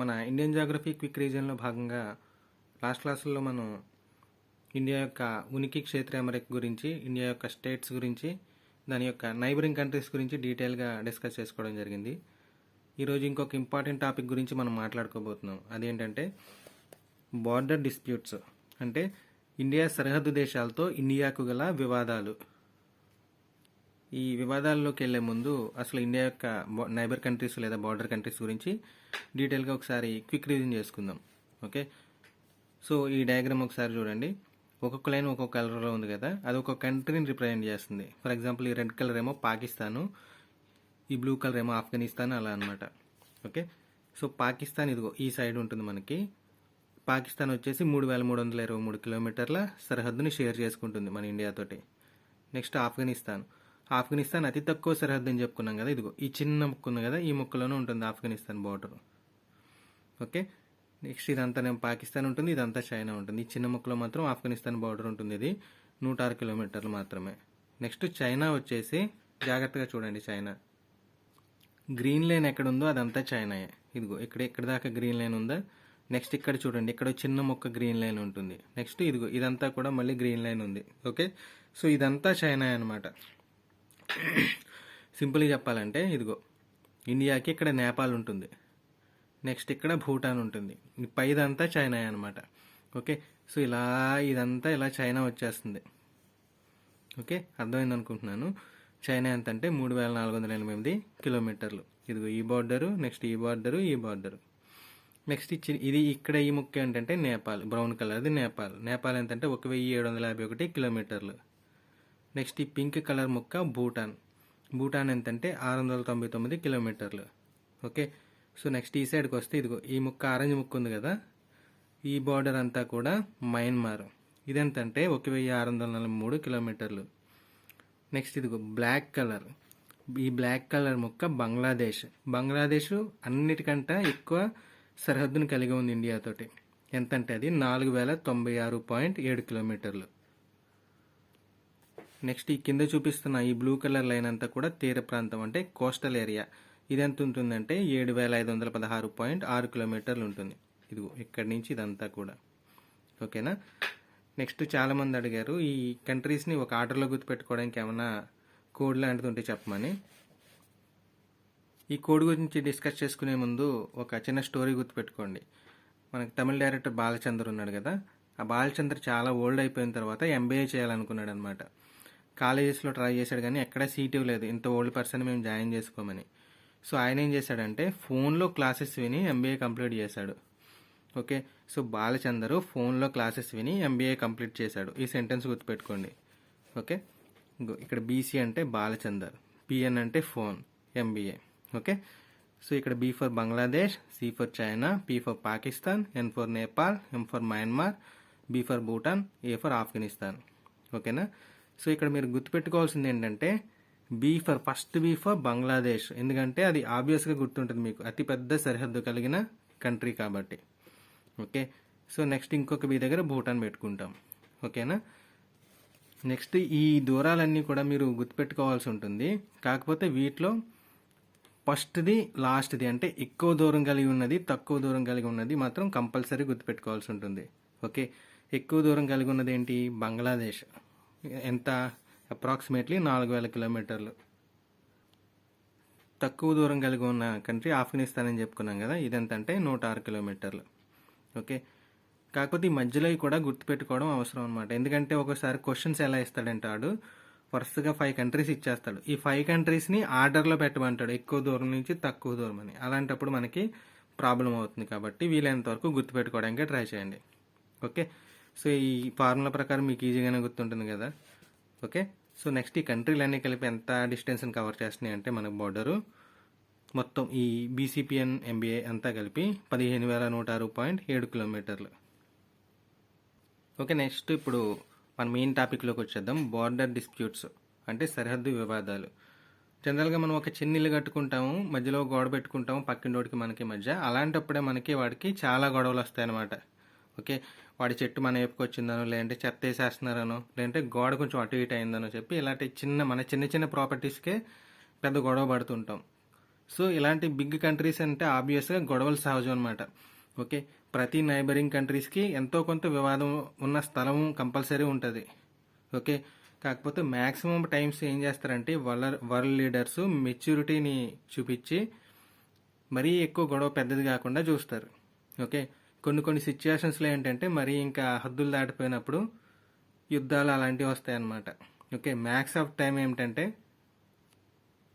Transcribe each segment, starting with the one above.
మన Indian geography quick రీజన్లో భాగంగా last క్లాసుల్లో మనం ఇండియా యొక్క ఉనికి క్షేత్ర అమరిక గురించి, ఇండియా యొక్క స్టేట్స్ గురించి, దాని యొక్క నైబరింగ్ కంట్రీస్ గురించి డీటెయిల్గా డిస్కస్ చేసుకోవడం జరిగింది. ఈరోజు ఇంకొక ఇంపార్టెంట్ టాపిక్ గురించి మనం మాట్లాడుకోబోతున్నాం. అదేంటంటే బార్డర్ డిస్ప్యూట్స్, అంటే ఇండియా సరిహద్దు దేశాలతో ఇండియాకు గల వివాదాలు. ఈ వివాదాల్లోకి వెళ్లే ముందు అసలు ఇండియా యొక్క నైబర్ కంట్రీస్ లేదా బార్డర్ కంట్రీస్ గురించి డీటెయిల్గా ఒకసారి క్విక్ రివిజన్ చేసుకుందాం. ఓకే, సో ఈ డయాగ్రామ్ ఒకసారి చూడండి. ఒక్కొక్క లైన్ ఒక్కొక్క కలర్లో ఉంది కదా, అది ఒక కంట్రీని రిప్రజెంట్ చేస్తుంది. ఫర్ ఎగ్జాంపుల్ ఈ రెడ్ కలర్ ఏమో పాకిస్తాను, ఈ బ్లూ కలర్ ఏమో ఆఫ్ఘనిస్తాన్, అలా అనమాట. ఓకే, సో పాకిస్తాన్ ఇదిగో ఈ సైడ్ ఉంటుంది మనకి. పాకిస్తాన్ వచ్చేసి 3323 కిలోమీటర్ల సరిహద్దుని షేర్ చేసుకుంటుంది మన ఇండియాతోటి. నెక్స్ట్ ఆఫ్ఘనిస్తాన్ అతి తక్కువ సరిహద్దు అని చెప్పుకున్నాం కదా, ఇదిగో ఈ చిన్న ముక్క ఉంది కదా, ఈ ముక్కలోనే ఉంటుంది ఆఫ్ఘనిస్తాన్ బార్డర్. ఓకే, నెక్స్ట్ ఇదంతా పాకిస్తాన్ ఉంటుంది, ఇదంతా చైనా ఉంటుంది. ఈ చిన్న ముక్కలో మాత్రం ఆఫ్ఘనిస్తాన్ బార్డర్ ఉంటుంది. ఇది 106 కిలోమీటర్లు మాత్రమే. నెక్స్ట్ చైనా వచ్చేసి జాగ్రత్తగా చూడండి, చైనా గ్రీన్ లైన్ ఎక్కడ ఉందో అదంతా చైనాయే. ఇదిగో ఇక్కడ దాకా గ్రీన్ లైన్ ఉందా. నెక్స్ట్ ఇక్కడ చూడండి, ఇక్కడ చిన్న మొక్క గ్రీన్ లైన్ ఉంటుంది. నెక్స్ట్ ఇదిగో ఇదంతా కూడా మళ్ళీ గ్రీన్ లైన్ ఉంది. ఓకే, సో ఇదంతా చైనా అనమాట. సింపుల్గా చెప్పాలంటే ఇదిగో ఇండియాకి ఇక్కడ నేపాల్ ఉంటుంది, నెక్స్ట్ ఇక్కడ భూటాన్ ఉంటుంది, పైదంతా చైనా అనమాట. ఓకే, సో ఇదంతా ఇలా చైనా వచ్చేస్తుంది. ఓకే, అర్థమైంది అనుకుంటున్నాను. చైనా ఎంత అంటే 3488 కిలోమీటర్లు. ఇదిగో ఈ బార్డరు, నెక్స్ట్ ఈ బార్డరు, ఈ బార్డరు. నెక్స్ట్ ఇది ఇక్కడ ఈ ముక్క ఏంటంటే నేపాల్, బ్రౌన్ కలర్, అది నేపాల్ ఎంత అంటే 1751 కిలోమీటర్లు. నెక్స్ట్ ఈ పింక్ కలర్ ముక్క భూటాన్ ఎంతంటే 699 కిలోమీటర్లు. ఓకే, సో నెక్స్ట్ ఈ సైడ్కి వస్తే ఇదిగో ఈ ముక్క ఆరెంజ్ ముక్క ఉంది కదా, ఈ బార్డర్ అంతా కూడా మయన్మార్, ఇదెంతంటే 1643 కిలోమీటర్లు. నెక్స్ట్ ఇదిగో బ్లాక్ కలర్, ఈ బ్లాక్ కలర్ ముక్క బంగ్లాదేశ్ అన్నిటికంటే ఎక్కువ సరిహద్దును కలిగి ఉంది ఇండియాతోటి. ఎంతంటే అది 4096.7 కిలోమీటర్లు. నెక్స్ట్ ఈ కింద చూపిస్తున్న ఈ బ్లూ కలర్ లైన్ అంతా కూడా తీర ప్రాంతం, అంటే కోస్టల్ ఏరియా. ఇది ఎంత ఉంటుందంటే 7516.6 కిలోమీటర్లు ఉంటుంది. ఇదిగో ఇక్కడి నుంచి ఇదంతా కూడా. ఓకేనా. నెక్స్ట్ చాలామంది అడిగారు ఈ కంట్రీస్ని ఒక ఆర్డర్లో గుర్తుపెట్టుకోవడానికి ఏమైనా కోడ్ లాంటిది ఉంటే చెప్పమని. ఈ కోడ్ గురించి డిస్కస్ చేసుకునే ముందు ఒక చిన్న స్టోరీ గుర్తుపెట్టుకోండి. మనకి తమిళ డైరెక్టర్ బాలచంద్ర ఉన్నాడు కదా, ఆ బాలచంద్ర చాలా ఓల్డ్ అయిపోయిన తర్వాత ఎంబీఏ చేయాలనుకున్నాడు అనమాట. కాలేజెస్లో ట్రై చేశాడు కానీ ఎక్కడా సీట్ ఇవ్వలేదు, ఇంత ఓల్డ్ పర్సన్ మేము జాయిన్ చేసుకోమని. సో ఆయన ఏం చేశాడంటే ఫోన్లో క్లాసెస్ విని ఎంబీఏ కంప్లీట్ చేశాడు. ఓకే, సో బాలచందర్ ఫోన్లో క్లాసెస్ విని ఎంబీఏ కంప్లీట్ చేశాడు. ఈ సెంటెన్స్ గుర్తుపెట్టుకోండి. ఓకే, ఇక్కడ బీసీ అంటే బాలచందర్, పిఎన్ అంటే ఫోన్, ఎంబీఏ. ఓకే, సో ఇక్కడ B for Bangladesh, C for China, P for Pakistan, N for Nepal, M for Myanmar, B for Bhutan, A for Afghanistan. ఓకేనా. సో ఇక్కడ మీరు గుర్తుపెట్టుకోవాల్సింది ఏంటంటే ఫస్ట్ బీ ఫర్ బంగ్లాదేశ్, ఎందుకంటే అది ఆబ్వియస్గా గుర్తుంటుంది మీకు, అతిపెద్ద సరిహద్దు కలిగిన కంట్రీ కాబట్టి. ఓకే, సో నెక్స్ట్ ఇంకొక బీ దగ్గర భూటాన్ పెట్టుకుంటాం. ఓకేనా. నెక్స్ట్ ఈ దూరాలన్నీ కూడా మీరు గుర్తుపెట్టుకోవాల్సి ఉంటుంది. కాకపోతే వీటిలో ఫస్ట్ది లాస్ట్ది, అంటే ఎక్కువ దూరం కలిగి ఉన్నది, తక్కువ దూరం కలిగి ఉన్నది మాత్రం కంపల్సరీ గుర్తుపెట్టుకోవాల్సి ఉంటుంది. ఓకే, ఎక్కువ దూరం కలిగి ఉన్నది ఏంటి, బంగ్లాదేశ్. ఎంత, అప్రాక్సిమేట్లీ 4000 కిలోమీటర్లు. తక్కువ దూరం కలిగి ఉన్న కంట్రీ ఆఫ్ఘనిస్తాన్ అని చెప్పుకున్నాం కదా, ఇదెంత అంటే 106 కిలోమీటర్లు. ఓకే, కాకపోతే ఈ మధ్యలో కూడా గుర్తుపెట్టుకోవడం అవసరం అనమాట. ఎందుకంటే ఒకసారి క్వశ్చన్స్ ఎలా ఇస్తాడంటే ఆడు వరుసగా 5 కంట్రీస్ ఇచ్చేస్తాడు. ఈ 5 కంట్రీస్ని ఆర్డర్లో పెట్టమంటాడు, ఎక్కువ దూరం నుంచి తక్కువ దూరం అని. అలాంటప్పుడు మనకి ప్రాబ్లం అవుతుంది. కాబట్టి వీలైనంత వరకు గుర్తుపెట్టుకోవడానికి ట్రై చేయండి. ఓకే, సో ఈ ఫార్ములా ప్రకారం మీకు ఈజీగానే గుర్తుంటుంది కదా. ఓకే, సో నెక్స్ట్ ఈ కంట్రీలన్నీ కలిపి ఎంత డిస్టెన్స్ని కవర్ చేస్తున్నాయి అంటే మనకు బార్డరు మొత్తం ఈ బీసీపీఎన్ ఎంబీఏ అంతా కలిపి 15106.7 కిలోమీటర్లు. ఓకే, నెక్స్ట్ ఇప్పుడు మన మెయిన్ టాపిక్లోకి వచ్చేద్దాం. బార్డర్ డిస్ప్యూట్స్ అంటే సరిహద్దు వివాదాలు. జనరల్గా మనం ఒక చిన్న ఇల్లు కట్టుకుంటాము, మధ్యలో గోడ పెట్టుకుంటాము పక్కింటోడికి మనకి మధ్య. అలాంటప్పుడే వాడికి చాలా గొడవలు వస్తాయన్నమాట. ఓకే, వాడి చెట్టు మన వైపుకి వచ్చిందనో, లేదంటే చెత్త వేసేస్తున్నారనో, లేదంటే గోడ కొంచెం అటు ఇటు అయిందనో చెప్పి ఇలాంటి చిన్న ప్రాపర్టీస్కే పెద్ద గొడవ పడుతుంటాం. సో ఇలాంటి బిగ్ కంట్రీస్ అంటే ఆబ్వియస్గా గొడవలు సహజం అనమాట. ఓకే, ప్రతి నైబరింగ్ కంట్రీస్కి ఎంతో కొంత వివాదం ఉన్న స్థలం కంపల్సరీ ఉంటుంది. ఓకే, కాకపోతే మ్యాక్సిమం టైమ్స్ ఏం చేస్తారంటే వరల్డ్ లీడర్స్ మెచ్యూరిటీని చూపించి మరీ ఎక్కువ గొడవ పెద్దది కాకుండా చూస్తారు. ఓకే, కొన్ని సిచ్యువేషన్స్లో ఏంటంటే మరీ ఇంకా హద్దులు దాటిపోయినప్పుడు యుద్ధాలు అలాంటివి వస్తాయి అన్నమాట. ఓకే, మ్యాక్స్ ఆఫ్ టైం ఏమిటంటే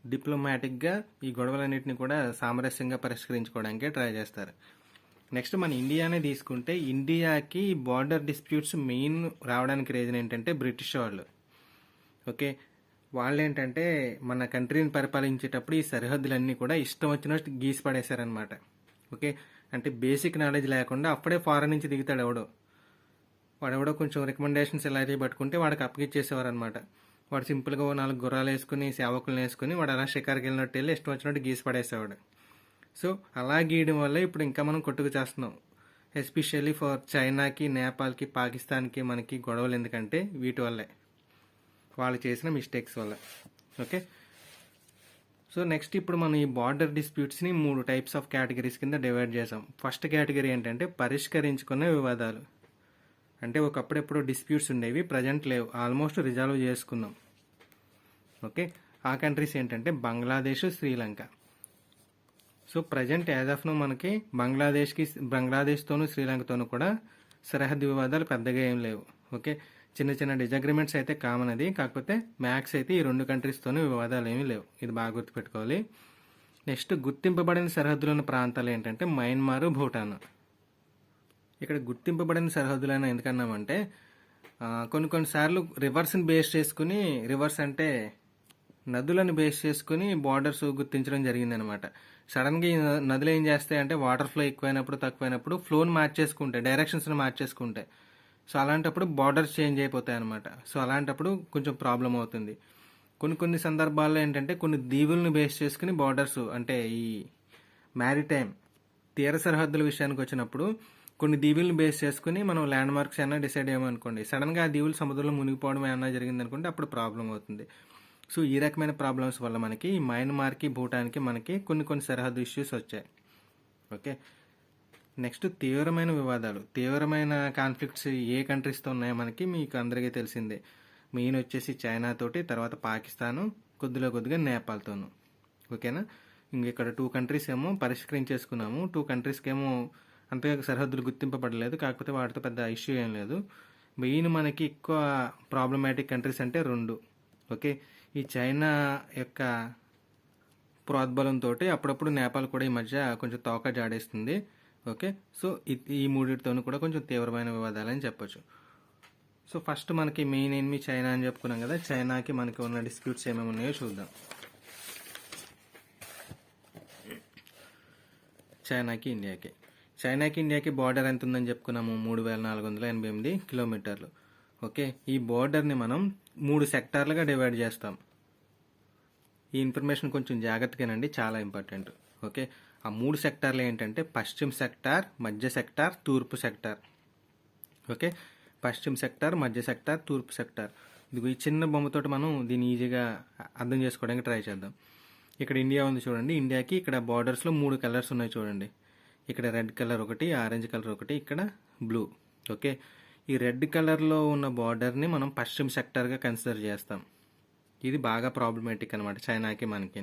డిప్లొమాటిక్గా ఈ గొడవలన్నింటినీ కూడా సామరస్యంగా పరిష్కరించుకోవడానికి ట్రై చేస్తారు. నెక్స్ట్ మన ఇండియానే తీసుకుంటే ఇండియాకి బార్డర్ డిస్ప్యూట్స్ మెయిన్ రావడానికి రీజన్ ఏంటంటే బ్రిటిష్ వాళ్ళు. ఓకే, వాళ్ళు ఏంటంటే మన కంట్రీని పరిపాలించేటప్పుడు ఈ సరిహద్దులన్నీ కూడా ఇష్టం వచ్చినట్టు గీసి పడేశారనమాట. ఓకే, అంటే బేసిక్ నాలెడ్జ్ లేకుండా అప్పుడే ఫారెన్ నుంచి దిగుతాడు వాడెవడో కొంచెం రికమెండేషన్స్ ఎలా పట్టుకుంటే వాడికి అప్పగిచ్చేసేవారు అనమాట. వాడు సింపుల్గా 4 గుర్రాలు వేసుకుని సేవకులను వేసుకుని వాడు అలా షికారుకి వెళ్ళినట్టు వెళ్ళి ఇష్టం వచ్చినట్టు గీసి పడేసేవాడు. సో అలా గీయడం వల్ల ఇప్పుడు ఇంకా మనం కొట్టుకు చేస్తున్నాం. ఎస్పెషల్లీ ఫర్ చైనాకి, నేపాల్కి, పాకిస్తాన్కి మనకి గొడవలు ఎందుకంటే వీటి వల్లే, వాళ్ళు చేసిన మిస్టేక్స్ వల్ల. ఓకే, సో నెక్స్ట్ ఇప్పుడు మనం ఈ బార్డర్ డిస్ప్యూట్స్ని 3 టైప్స్ ఆఫ్ కేటగిరీస్ కింద డివైడ్ చేసాం. ఫస్ట్ కేటగిరీ ఏంటంటే పరిష్కరించుకునే వివాదాలు. అంటే ఒకప్పుడు ఎప్పుడో డిస్ప్యూట్స్ ఉండేవి, ప్రజెంట్ లేవు, ఆల్మోస్ట్ రిజాల్వ్ చేసుకున్నాం. ఓకే, ఆ కంట్రీస్ ఏంటంటే Bangladesh, Sri Lanka. So present as of no మనకి బంగ్లాదేశ్తోనూ శ్రీలంకతోనూ కూడా సరిహద్దు వివాదాలు పెద్దగా ఏం లేవు. ఓకే, చిన్న డిజగ్రిమెంట్స్ అయితే కామన్ అది, కాకపోతే మ్యాక్స్ అయితే ఈ 2 కంట్రీస్తోనూ వివాదాలు ఏమీ లేవు. ఇది బాగా గుర్తుపెట్టుకోవాలి. నెక్స్ట్ గుర్తింపబడిన సరిహద్దులు ఉన్న ప్రాంతాలు ఏంటంటే మయన్మార్, భూటాన్. ఇక్కడ గుర్తింపబడిన సరిహద్దులైనా ఎందుకన్నామంటే కొన్నిసార్లు రివర్స్ని బేస్ చేసుకుని, రివర్స్ అంటే నదులను బేస్ చేసుకుని బార్డర్స్ గుర్తించడం జరిగిందనమాట. సడన్గా ఈ నదులు ఏం చేస్తాయి అంటే వాటర్ ఫ్లో ఎక్కువైనప్పుడు తక్కువైనప్పుడు ఫ్లోని మార్చేసుకుంటాయి, డైరెక్షన్స్ని మార్చేసుకుంటాయి. సో అలాంటప్పుడు బార్డర్స్ చేంజ్ అయిపోతాయి అనమాట. సో అలాంటప్పుడు కొంచెం ప్రాబ్లం అవుతుంది. కొన్ని సందర్భాల్లో ఏంటంటే కొన్ని దీవులను బేస్ చేసుకుని బార్డర్స్, అంటే ఈ మ్యారిటైమ్ తీర సరిహద్దుల విషయానికి వచ్చినప్పుడు కొన్ని దీవులను బేస్ చేసుకుని మనం ల్యాండ్ మార్క్స్ ఏమైనా డిసైడ్ అయ్యామనుకోండి, సడన్గా ఆ దీవులు సముద్రంలో మునిగిపోవడం ఏమైనా జరిగిందనుకోండి, అప్పుడు ప్రాబ్లం అవుతుంది. సో ఈ రకమైన ప్రాబ్లమ్స్ వల్ల మనకి మయన్మార్కి, భూటాన్కి మనకి కొన్ని సరిహద్దు ఇష్యూస్ వచ్చాయి. ఓకే, నెక్స్ట్ తీవ్రమైన వివాదాలు, తీవ్రమైన కాన్ఫ్లిక్ట్స్ ఏ కంట్రీస్తో ఉన్నాయో మనకి మీకు అందరికీ తెలిసిందే. మెయిన్ వచ్చేసి చైనా తోటి, తర్వాత పాకిస్తాను, కొద్దిగా నేపాల్తోను. ఓకేనా, ఇంక ఇక్కడ 2 కంట్రీస్ ఏమో పరిష్కరించేసుకున్నాము. 2 కంట్రీస్కి ఏమో అంతగా సరిహద్దులు గుర్తింపబడలేదు, కాకపోతే వాటితో పెద్ద ఇష్యూ ఏం లేదు. మెయిన్ మనకి ఎక్కువ ప్రాబ్లమాటిక్ కంట్రీస్ అంటే 2. ఓకే, ఈ చైనా యొక్క ప్రోద్బలంతో అప్పుడప్పుడు నేపాల్ కూడా ఈ మధ్య కొంచెం తోక జాడేస్తుంది. ఓకే, సో ఈ 3తోనూ కూడా కొంచెం తీవ్రమైన వివాదాలని చెప్పొచ్చు. సో ఫస్ట్ మనకి మెయిన్ ఎనిమి చైనా అని చెప్పుకున్నాం కదా, చైనాకి మనకి ఉన్న డిస్ప్యూట్స్ ఏమేమి ఉన్నాయో చూద్దాం. చైనాకి ఇండియాకి బార్డర్ ఎంత ఉందని చెప్పుకున్నాము, 3488 కిలోమీటర్లు. ఓకే, ఈ బార్డర్ని మనం 3 సెక్టార్లుగా డివైడ్ చేస్తాం. ఈ ఇన్ఫర్మేషన్ కొంచెం జాగ్రత్తగానండి, చాలా ఇంపార్టెంట్. ఓకే, ఆ 3 సెక్టార్లు ఏంటంటే పశ్చిమ సెక్టార్, మధ్య సెక్టార్, తూర్పు సెక్టార్. ఓకే, పశ్చిమ సెక్టార్, మధ్య సెక్టార్, తూర్పు సెక్టార్. ఇది ఈ చిన్న బొమ్మతోటి మనం దీన్ని ఈజీగా అర్థం చేసుకోవడానికి ట్రై చేద్దాం. ఇక్కడ ఇండియా ఉంది చూడండి, ఇండియాకి ఇక్కడ బార్డర్స్లో 3 కలర్స్ ఉన్నాయి చూడండి. ఇక్కడ రెడ్ కలర్ ఒకటి, ఆరెంజ్ కలర్ ఒకటి, ఇక్కడ బ్లూ. ఓకే, ఈ రెడ్ కలర్లో ఉన్న బార్డర్ని మనం పశ్చిమ సెక్టార్గా కన్సిడర్ చేస్తాం. ఇది బాగా ప్రాబ్లమేటిక్ అనమాట చైనాకి మనకి.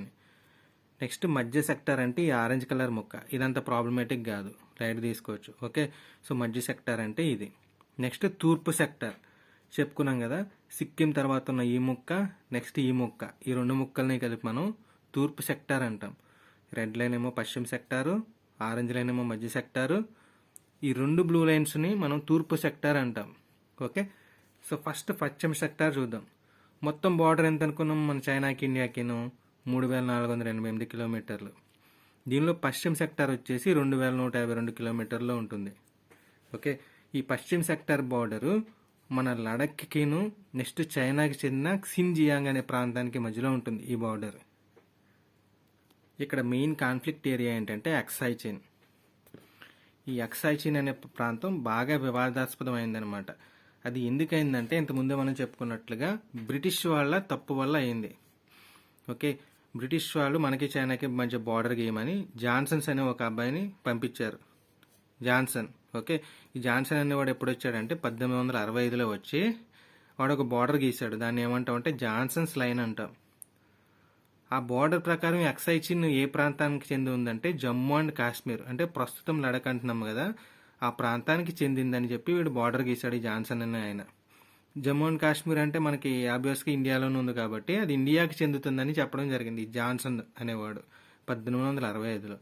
నెక్స్ట్ మధ్య సెక్టార్ అంటే ఈ ఆరెంజ్ కలర్ ముక్క, ఇదంతా ప్రాబ్లమేటిక్ కాదు, లైట్ తీసుకోవచ్చు. ఓకే, సో మధ్య సెక్టార్ అంటే ఇది. నెక్స్ట్ తూర్పు సెక్టార్ చెప్పుకున్నాం కదా, సిక్కిం తర్వాత ఉన్న ఈ ముక్క, నెక్స్ట్ ఈ ముక్క, ఈ 2 ముక్కల్ని కలిపి మనం తూర్పు సెక్టార్ అంటాం. రెడ్ లైన్ ఏమో పశ్చిమ సెక్టారు, ఆరెంజ్ లైన్ ఏమో మధ్య సెక్టారు, ఈ 2 బ్లూ లైన్స్ని మనం తూర్పు సెక్టార్ అంటాం. ఓకే, సో ఫస్ట్ పశ్చిమ సెక్టార్ చూద్దాం. మొత్తం బార్డర్ ఎంత అనుకున్నాం మన చైనాకి ఇండియాకిను, 3488 కిలోమీటర్లు. దీనిలో పశ్చిమ సెక్టార్ వచ్చేసి 2152 కిలోమీటర్లో ఉంటుంది. ఓకే, ఈ పశ్చిమ సెక్టార్ బార్డరు మన లడఖ్కిను నెక్స్ట్ చైనాకి చెందిన క్సిన్జియాంగ్ అనే ప్రాంతానికి మధ్యలో ఉంటుంది ఈ బార్డర్. ఇక్కడ మెయిన్ కాన్ఫ్లిక్ట్ ఏరియా ఏంటంటే అక్సాయ్ చైన్. ఈ అక్సాయ్ చైన్ అనే ప్రాంతం బాగా వివాదాస్పదమైందనమాట. అది ఎందుకైందంటే ఇంతకుముందే మనం చెప్పుకున్నట్లుగా బ్రిటిష్ వాళ్ళ తప్పు వల్ల అయింది. ఓకే, బ్రిటిష్ వాళ్ళు మనకి చైనాకి మధ్య బార్డర్ గేమ్ అని జాన్సన్స్ అనే ఒక అబ్బాయిని పంపించారు. జాన్సన్. ఓకే, ఈ జాన్సన్ అనేవాడు ఎప్పుడు వచ్చాడంటే 1865లో వచ్చి వాడు ఒక బార్డర్ గీశాడు. దాన్ని ఏమంటాం అంటే జాన్సన్స్ లైన్ అంటాం. ఆ బార్డర్ ప్రకారం ఎక్సై చిన్ ఏ ప్రాంతానికి చెంది ఉందంటే జమ్మూ అండ్ కాశ్మీర్, అంటే ప్రస్తుతం లడక్ అంటున్నాం కదా, ఆ ప్రాంతానికి చెందిందని చెప్పి వీడు బార్డర్ గీశాడు ఈ జాన్సన్ అనే ఆయన. జమ్మూ అండ్ కాశ్మీర్ అంటే మనకి ఆబ్వియస్గా ఇండియాలోనే ఉంది కాబట్టి అది ఇండియాకి చెందుతుందని చెప్పడం జరిగింది ఈ జాన్సన్ అనేవాడు 1865లో.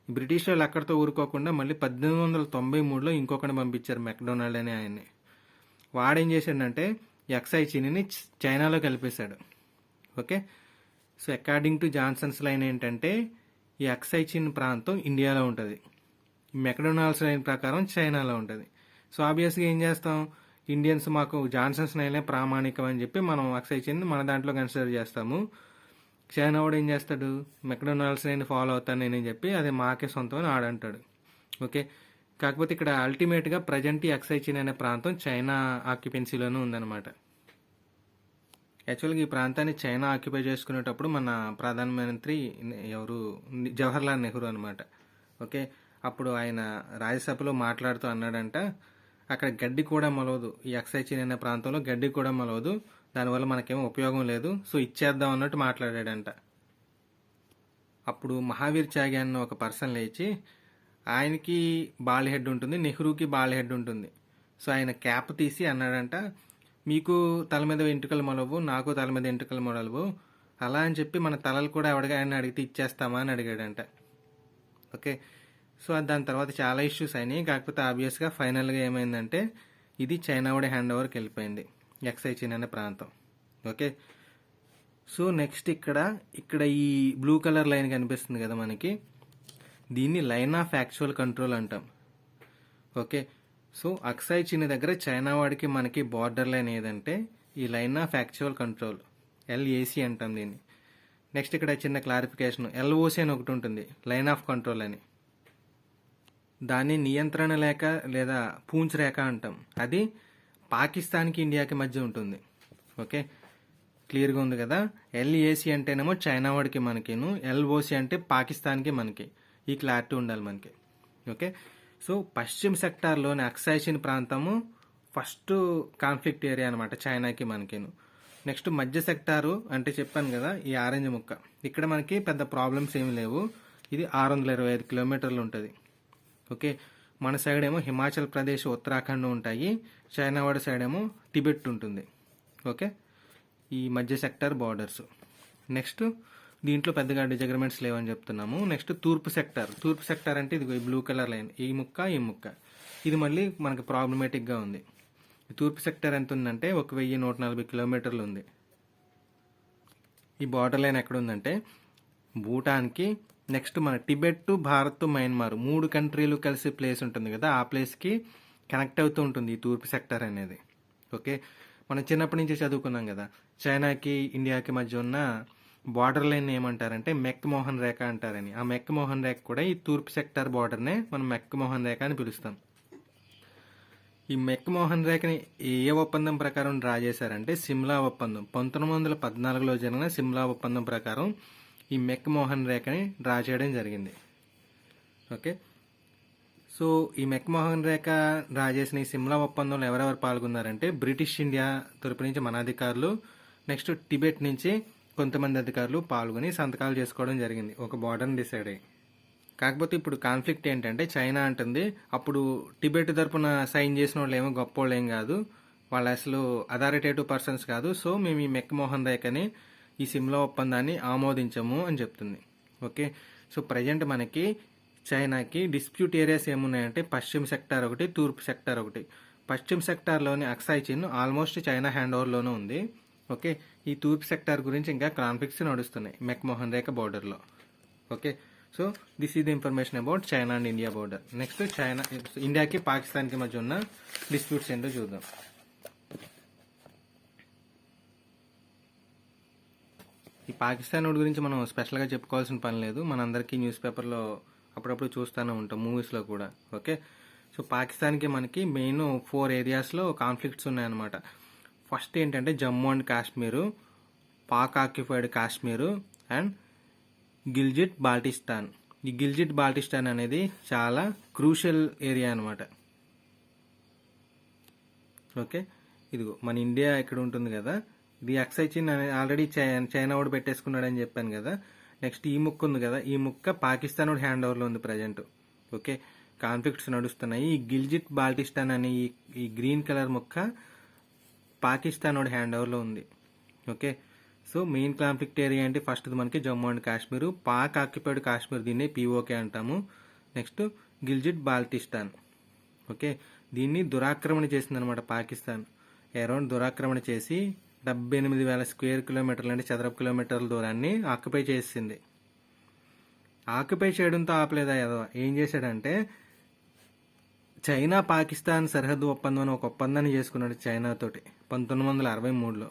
బ్రిటిష్ వాళ్ళు అక్కడితో ఊరుకోకుండా మళ్ళీ 1893లో ఇంకొకటి పంపించారు, మెక్డొనాల్డ్ అనే ఆయన్ని. వాడేం చేశాడంటే ఎక్సై చిన్ని చైనాలో కలిపేశాడు. Okay, so according to Johnson's line ఏంటంటే ఈ ఎక్సై చిన్ ప్రాంతం ఇండియాలో ఉంటుంది, మెక్డొనాల్డ్స్ లైన్ ప్రకారం చైనాలో ఉంటుంది. సో ఆబ్వియస్గా ఏం చేస్తాం, ఇండియన్స్ మాకు జాన్సన్స్ లైనే ప్రామాణికం అని చెప్పి మనం ఎక్సై చిన్ మన దాంట్లో కన్సిడర్ చేస్తాము. చైనా వాడు ఏం చేస్తాడు, మెక్డొనాల్డ్స్ లైన్ ఫాలో అవుతాను నేనని చెప్పి అది మాకే సొంతం అని ఆడంటాడు. ఓకే, కాకపోతే ఇక్కడ అల్టిమేట్గా ప్రజెంట్ ఈ ఎక్సై చిన్ అనే ప్రాంతం చైనా ఆక్యుపెన్సీలోనే ఉందన్నమాట. యాక్చువల్గా ఈ ప్రాంతాన్ని చైనా ఆక్యుపై చేసుకునేటప్పుడు మన ప్రధానమంత్రి ఎవరు, జవహర్లాల్ నెహ్రూ అనమాట. ఓకే, అప్పుడు ఆయన రాజ్యసభలో మాట్లాడుతూ అన్నాడంట, అక్కడ గడ్డి కూడా మొలవదు, ఈ ఎక్సై చిన్ అనే ప్రాంతంలో గడ్డి కూడా మొలవదు, దానివల్ల మనకేమో ఉపయోగం లేదు, సో ఇచ్చేద్దాం అన్నట్టు మాట్లాడాడంట. అప్పుడు మహావీర్ చాగే అన్న ఒక పర్సన్ లేచి, ఆయనకి బాల్ హెడ్ ఉంటుంది, నెహ్రూకి బాల్ హెడ్ ఉంటుంది, సో ఆయన క్యాప్ తీసి అన్నాడంట, మీకు తల మీద వెంట్రుకలు మొలవు, నాకు తల మీద వెంట్రుకలు మొలవు, అలా అని చెప్పి మన తలలు కూడా ఎవరికైనా అడిగితే ఇచ్చేస్తామా అని అడిగాడంట. ఓకే, సో దాని తర్వాత చాలా ఇష్యూస్ అయినాయి. కాకపోతే ఆబ్వియస్గా ఫైనల్గా ఏమైందంటే ఇది చైనా వాడి హ్యాండ్ ఓవర్కి వెళ్ళిపోయింది, ఎక్సై చిన్ అనే ప్రాంతం. ఓకే, సో నెక్స్ట్ ఇక్కడ ఈ బ్లూ కలర్ లైన్ కనిపిస్తుంది కదా మనకి, దీన్ని లైన్ ఆఫ్ యాక్చువల్ కంట్రోల్ అంటాం. ఓకే, సో ఎక్సై చిన్ దగ్గర చైనా వాడికి మనకి బార్డర్ లైన్ ఏదంటే ఈ line of actual control, LAC అంటాం దీన్ని. నెక్స్ట్ ఇక్కడ చిన్న క్లారిఫికేషన్, ఎల్ఓసి అని ఒకటి ఉంటుంది, లైన్ ఆఫ్ కంట్రోల్ అని. దాన్ని నియంత్రణ రేఖ లేదా పూంచ్ రేఖ అంటాం. అది పాకిస్తాన్కి ఇండియాకి మధ్య ఉంటుంది. ఓకే, క్లియర్గా ఉంది కదా. ఎల్ఏసి అంటేనేమో చైనా వాడికి మనకిను, ఎల్ఓసి అంటే పాకిస్తాన్కి మనకి. ఈ క్లారిటీ ఉండాలి మనకి. ఓకే, సో పశ్చిమ సెక్టార్లోని ఎక్సై చిన్ ప్రాంతము ఫస్ట్ కాన్ఫ్లిక్ట్ ఏరియా అనమాట చైనాకి మనకిను. నెక్స్ట్ మధ్య సెక్టారు అంటే చెప్పాను కదా ఈ ఆరెంజ్ ముక్క, ఇక్కడ మనకి పెద్ద ప్రాబ్లమ్స్ ఏమి లేవు. ఇది 625 కిలోమీటర్లు ఉంటుంది. ఓకే, మన సైడ్ ఏమో హిమాచల్ ప్రదేశ్, ఉత్తరాఖండ్ ఉంటాయి, చైనా వాడి సైడ్ ఏమో టిబెట్ ఉంటుంది. ఓకే, ఈ మధ్య సెక్టార్ బార్డర్స్. నెక్స్ట్ దీంట్లో పెద్దగా డిజగ్రిమెంట్స్ లేవని చెప్తున్నాము. నెక్స్ట్ తూర్పు సెక్టార్ అంటే ఇది బ్లూ కలర్ లైన్, ఈ ముక్క ఇది మళ్ళీ మనకి ప్రాబ్లమేటిక్గా ఉంది. ఈ తూర్పు సెక్టార్ ఎంత ఉందంటే 1140 కిలోమీటర్లు ఉంది. ఈ బార్డర్ లైన్ ఎక్కడ ఉందంటే భూటాన్కి, నెక్స్ట్ మన టిబెట్, భారత్, మయన్మార్ 3 కంట్రీలు కలిసి ప్లేస్ ఉంటుంది కదా, ఆ ప్లేస్కి కనెక్ట్ అవుతూ ఉంటుంది ఈ తూర్పు సెక్టార్ అనేది. ఓకే, మనం చిన్నప్పటి నుంచి చదువుకున్నాం కదా, చైనాకి ఇండియాకి మధ్య ఉన్న బార్డర్ లైన్ ఏమంటారంటే మెక్ మోహన్ రేఖ అంటారని. ఆ మెక్ మోహన్ రేఖ కూడా ఈ తూర్పు సెక్టార్ బార్డర్నే మనం మెక్ మోహన్ రేఖ అని పిలుస్తాం. ఈ మెక్ మోహన్ రేఖని ఏ ఒప్పందం ప్రకారం డ్రా చేశారంటే సిమ్లా ఒప్పందం, 1914లో జరిగిన సిమ్లా ఒప్పందం ప్రకారం ఈ మెక్ మోహన్ రేఖని డ్రా చేయడం జరిగింది. ఓకే, సో ఈ మెక్ మోహన్ రేఖ డ్రా చేసిన ఈ సిమ్లా ఒప్పందంలో ఎవరెవరు పాల్గొన్నారంటే బ్రిటిష్ ఇండియా తరపు నుంచి మన అధికారులు, నెక్స్ట్ టిబెట్ నుంచి కొంతమంది అధికారులు పాల్గొని సంతకాలు చేసుకోవడం జరిగింది ఒక బార్డర్ని డిసైడ్ అయ్యి. కాకపోతే ఇప్పుడు కాన్ఫ్లిక్ట్ ఏంటంటే చైనా అంటుంది అప్పుడు టిబెట్ తరపున సైన్ చేసిన వాళ్ళు ఏమో గొప్ప వాళ్ళు ఏం కాదు, వాళ్ళు అసలు అథారిటేటివ్ పర్సన్స్ కాదు, సో మేము ఈ మెక్ మోహన్ రేఖని, ఈ సిమ్లా ఒప్పందాన్ని ఆమోదించము అని చెప్తుంది. ఓకే, సో ప్రజెంట్ మనకి చైనాకి డిస్ప్యూట్ ఏరియాస్ ఏమున్నాయంటే పశ్చిమ సెక్టార్ ఒకటి, తూర్పు సెక్టార్ ఒకటి. పశ్చిమ సెక్టార్లోని ఎక్సై చిన్ ఆల్మోస్ట్ చైనా హ్యాండ్ ఓవర్లోనే ఉంది. ఓకే, ఈ తూర్పు సెక్టార్ గురించి ఇంకా కాన్ఫ్లిక్ట్స్ నడుస్తున్నాయి మెక్ మోహన్ రేఖ బార్డర్లో. Okay, so this is the information about China and India border. Next ఇండియాకి పాకిస్తాన్కి మధ్య ఉన్న డిస్ప్యూట్స్ ఏంటో చూద్దాం. ఈ పాకిస్తాన్ గురించి మనం స్పెషల్గా చెప్పుకోవాల్సిన పని లేదు, మనందరికీ న్యూస్ పేపర్లో అప్పుడప్పుడు చూస్తూనే ఉంటాం, మూవీస్లో కూడా. ఓకే, సో పాకిస్తాన్కి మనకి మెయిన్ 4 ఏరియాస్లో కాన్ఫ్లిక్ట్స్ ఉన్నాయన్నమాట. ఫస్ట్ ఏంటంటే Jammu and Kashmir, Pak occupied Kashmir and Gilgit Baltistan. ఈ గిల్జిట్ బాల్టిస్తాన్ అనేది చాలా క్రూషియల్ ఏరియా అనమాట. ఓకే, ఇదిగో మన ఇండియా ఇక్కడ ఉంటుంది కదా, ఇది ఎక్సై చిన్ ఆల్రెడీ చైనా వాడు పెట్టేసుకున్నాడని చెప్పాను కదా. నెక్స్ట్ ఈ ముక్క ఉంది కదా, ఈ ముక్క పాకిస్తాన్ వాడు హ్యాండ్ ఓవర్లో ఉంది ప్రజెంట్. ఓకే, కాన్ఫ్లిక్ట్స్ నడుస్తున్నాయి. ఈ గిల్జిట్ బాల్టిస్తాన్ అనే ఈ గ్రీన్ కలర్ ముక్క పాకిస్తాన్ వాడు హ్యాండ్ ఓవర్లో ఉంది. Okay, so main conflict area అంటే ఫస్ట్ మనకి జమ్మూ అండ్ కాశ్మీర్, పాక్ ఆక్యుపైడ్ కాశ్మీర్, దీన్ని పీఓకే అంటాము. నెక్స్ట్ గిల్జిట్ బాల్టిస్తాన్. ఓకే, దీన్ని దురాక్రమణ చేసిందనమాట పాకిస్తాన్. అరౌండ్ దురాక్రమణ చేసి 78,000 స్క్వేర్ కిలోమీటర్లు అంటే చదరపు కిలోమీటర్ల దూరాన్ని ఆక్యుపై చేసింది. ఆక్యుపై చేయడంతో ఆపలేదా ఏదో, ఏం చేశాడంటే చైనా పాకిస్తాన్ సరిహద్దు ఒప్పందం అని ఒక ఒప్పందాన్ని చేసుకున్నాడు చైనాతోటి 1963లో.